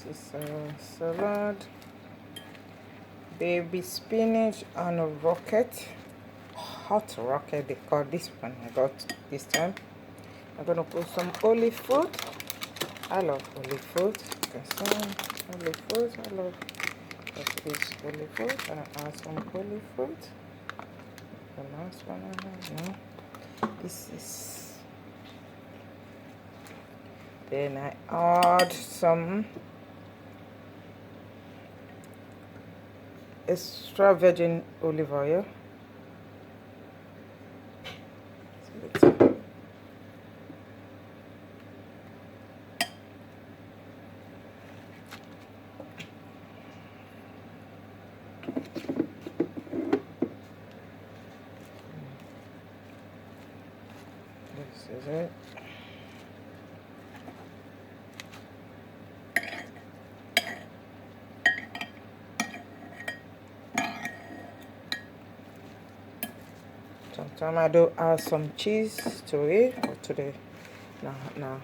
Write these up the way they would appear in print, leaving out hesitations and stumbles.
is salad, baby spinach, and a rocket. Hot rocket, they call this one. I got this time. I'm gonna put some olive food. I love olive food. Some olive food. I love this olive food. And I add some olive food. The last one I have, no. This is. Then I add some extra virgin olive oil. This is it. Sometimes I do add some cheese to it, or today, now,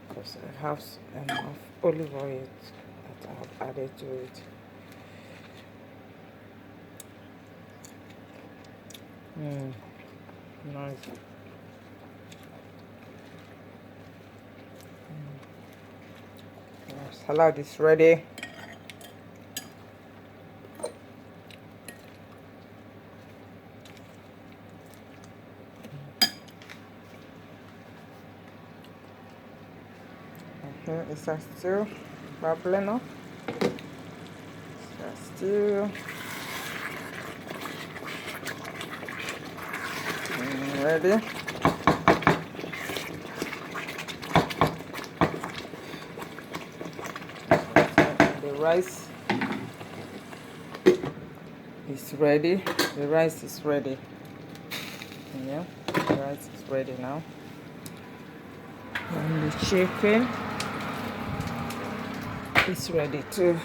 because I have enough olive oil that I've added to it. Nice. Salad is ready. It's still bubbling up. It's still ready. The rice is ready. The rice is ready. Yeah, the rice is ready now. And the chicken is ready too.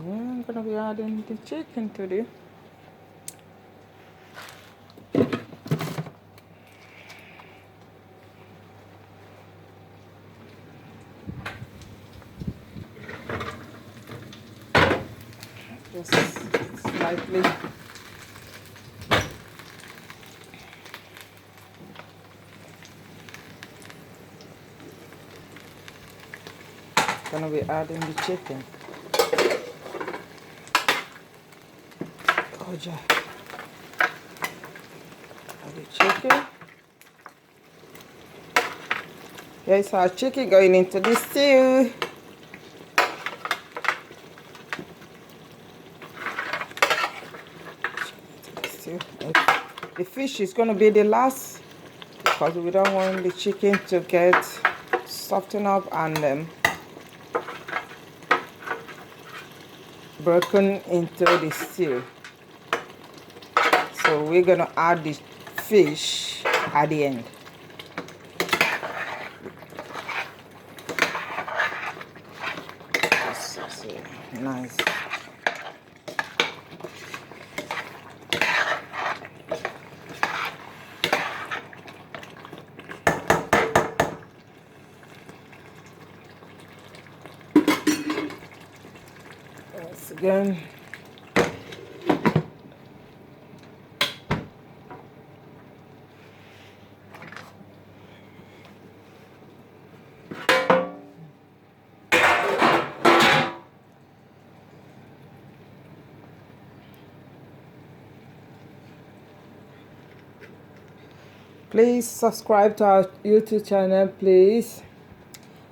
I'm gonna be adding the chicken to this. Just slightly. Gonna be adding the chicken. Oh, yeah. Add the chicken. Here's our chicken going into the stew. The fish is going to be the last because we don't want the chicken to get softened up and broken into the stew. So we're going to add the fish at the end. Nice. Once again. Please subscribe to our YouTube channel, please,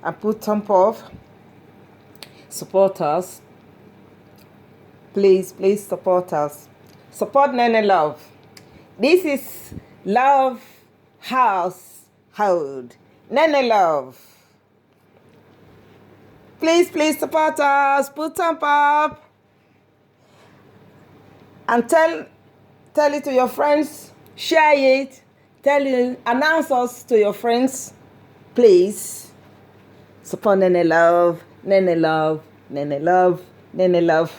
and put thumb up. Support us. Please support us. Support Nene Love. This is Love Household. Nene Love. Please support us. Put thumb up. And tell it to your friends. Share it. Announce us to your friends. Please. Support Nene Love. Nene Love. Nene Love. Nene Love.